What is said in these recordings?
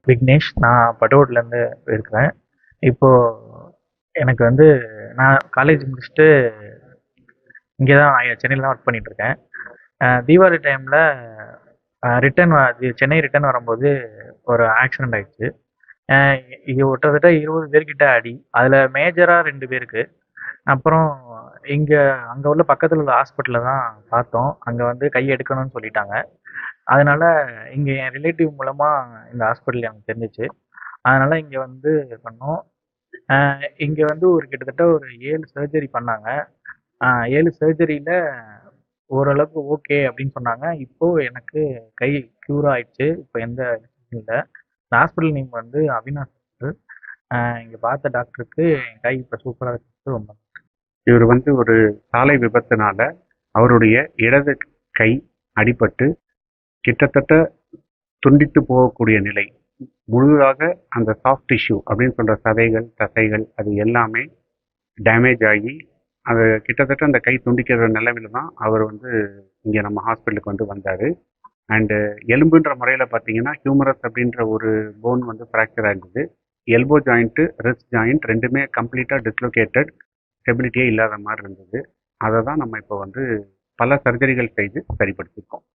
விக்னேஷ். நான் பட்டுக்கோட்டையிலேருந்து இருக்கிறேன். இப்போ எனக்கு வந்து நான் காலேஜ் முடிச்சுட்டு இங்கே தான் சென்னையில் தான் ஒர்க் பண்ணிட்டு இருக்கேன். தீபாவளி டைமில் ரிட்டர்ன் சென்னை ரிட்டர்ன் வரும்போது ஒரு ஆக்சிடென்ட் ஆயிடுச்சு. இது கிட்டத்தட்ட 20 பேர்கிட்ட அடி. அதில் மேஜராக 2 பேருக்கு. அப்புறம் இங்கே அங்கே உள்ள பக்கத்தில் உள்ள ஹாஸ்பிட்டலில் தான் பார்த்தோம். அங்கே வந்து கை எடுக்கணும்னு சொல்லிட்டாங்க. அதனால இங்கே என் ரிலேட்டிவ் மூலமாக இந்த ஹாஸ்பிட்டல் எனக்கு தெரிஞ்சிச்சு. அதனால இங்கே வந்து பண்ணோம். இங்கே வந்து ஒரு கிட்டத்தட்ட ஒரு 7 சர்ஜரி பண்ணாங்க. 7 சர்ஜரியில் ஓரளவுக்கு ஓகே அப்படின்னு சொன்னாங்க. இப்போ எனக்கு கை க்யூர் ஆயிடுச்சு. இப்போ எந்த பிரச்சனையும் இல்லை. இந்த ஹாஸ்பிட்டல் நேம் வந்து அவினாஷ் ஹாஸ்பிட்டல். இங்கே பார்த்த டாக்டருக்கு என் கை இப்போ சூப்பராக இருக்கு. ரொம்ப இவர் வந்து ஒரு சாலை விபத்துனால அவருடைய இடது கை அடிபட்டு கிட்டத்தட்ட துண்டித்து போகக்கூடிய நிலை. முழுதாக அந்த சாஃப்ட் டிஷ்யூ அப்படின்னு சொல்ற சதைகள், தசைகள் அது எல்லாமே டேமேஜ் ஆகி அது கிட்டத்தட்ட அந்த கை துண்டிக்கிற நிலைமையில தான் அவர் வந்து இங்கே நம்ம ஹாஸ்பிட்டலுக்கு வந்து வந்தார். அண்டு எலும்புன்ற முறையில் பார்த்தீங்கன்னா ஹியூமரஸ் அப்படின்ற ஒரு போன் வந்து ஃப்ராக்சர் ஆகிருந்தது. எல்போ ஜாயிண்ட்டு, ரிஸ்ட் ஜாயிண்ட் ரெண்டுமே கம்ப்ளீட்டாக டிஸ்லொகேட்டட், ஸ்டெபிலிட்டியே இல்லாத மாதிரி இருந்தது. அதை தான் நம்ம இப்போ வந்து பல சர்ஜரிகள் செய்து சரிப்படுத்தியிருக்கோம்.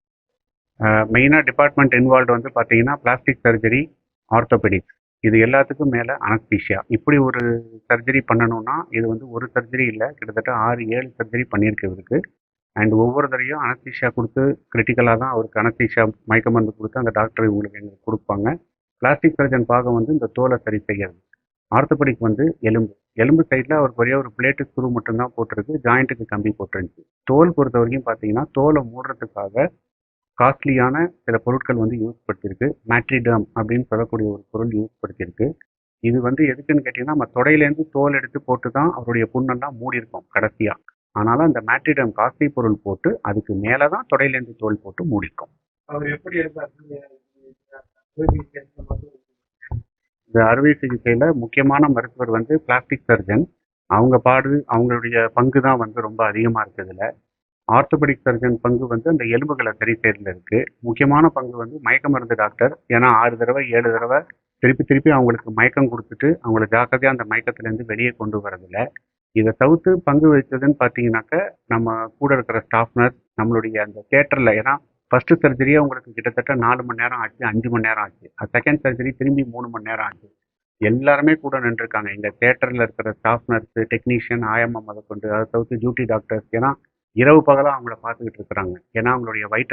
மெயினாக டிபார்ட்மெண்ட் இன்வால்வ்டு வந்து பார்த்தீங்கன்னா பிளாஸ்டிக் சர்ஜரி, ஆர்த்தோபெடிக்ஸ், இது எல்லாத்துக்கும் மேலே அனஸ்தீஷியா. இப்படி ஒரு சர்ஜரி பண்ணணும்னா இது வந்து ஒரு சர்ஜரி இல்லை, கிட்டத்தட்ட 6-7 சர்ஜரி பண்ணியிருக்கு இவருக்கு. அண்ட் ஒவ்வொரு தடையும் அனஸ்தீஷியா கொடுத்து கிரிட்டிக்கலாக தான் அவருக்கு அனஸ்தீஷியா மயக்க மருந்து கொடுத்து அந்த டாக்டர் இவங்களுக்கு எங்களுக்கு கொடுப்பாங்க. பிளாஸ்டிக் சர்ஜன் பாகம் வந்து இந்த தோலை சரி செய்யறது. ஆர்த்தோபெடிக் வந்து எலும்பு. எலும்பு சைடில் அவருக்கு ஒரே ஒரு பிளேட்டு ஸ்க்ரூ மட்டும்தான் போட்டிருக்கு, ஜாயிண்ட்டுக்கு கம்பி போட்டுருந்துச்சு. தோல் பொறுத்த வரைக்கும் பார்த்தீங்கன்னா தோலை மூடுறதுக்காக காஸ்ட்லியான சில பொருட்கள் வந்து யூஸ் படுத்தியிருக்கு. மேட்ரிடம் அப்படின்னு சொல்லக்கூடிய ஒரு பொருள் யூஸ் படுத்தியிருக்கு. இது வந்து எதுக்குன்னு கேட்டிங்கன்னா நம்ம தொடையிலேருந்து தோல் எடுத்து போட்டு தான் அவருடைய புண்ணெல்லாம் மூடி இருக்கும் கடைசியாக. ஆனாலும் அந்த மேட்ரிடம் காஸ்ட்லி பொருள் போட்டு அதுக்கு மேலே தான் தொடையிலேருந்து தோல் போட்டு மூடிக்கும். அவர் எப்படி எடுத்தார்? இந்த அறுவை சிகிச்சையில் முக்கியமான மருத்துவர் வந்து பிளாஸ்டிக் சர்ஜன். அவங்களுடைய பங்கு தான் வந்து ரொம்ப அதிகமாக இருக்குதுல. ஆர்த்தோபெடிக் சர்ஜன் பங்கு வந்து அந்த எலும்புகளை சரி செய்யறதுல இருக்கு. முக்கியமான பங்கு வந்து மயக்க மருந்து டாக்டர். ஏன்னா 6 தடவை 7 தடவை திருப்பி திருப்பி அவங்களுக்கு மயக்கம் கொடுத்துட்டு அவங்கள ஜாக்கிரதையாக அந்த மயக்கத்திலேருந்து வெளியே கொண்டு வரதில்ல. இதை தவிர்த்து பங்கு வச்சதுன்னு பார்த்தீங்கன்னாக்க நம்ம கூட இருக்கிற ஸ்டாஃப் நர்ஸ், நம்மளுடைய அந்த தியேட்டரில். ஏன்னா ஃபர்ஸ்ட் சர்ஜரியே உங்களுக்கு கிட்டத்தட்ட 4 மணி நேரம் ஆச்சு, 5 மணி நேரம் ஆச்சு. செகண்ட் சர்ஜரி திரும்பி 3 மணி நேரம் ஆச்சு. எல்லாருமே கூட நின்றுருக்காங்க. எங்கள் தியேட்டரில் இருக்கிற ஸ்டாஃப் நர்ஸு, டெக்னீஷியன், ஆயம்மா முதற்கொண்டு, அதை தவிர்த்து டியூட்டி டாக்டர்ஸ். ஏன்னா இரவு பகலாக அவங்கள பார்த்துக்கிட்டு இருக்கிறாங்க. ஏன்னா அவங்களுடைய வைட்டல்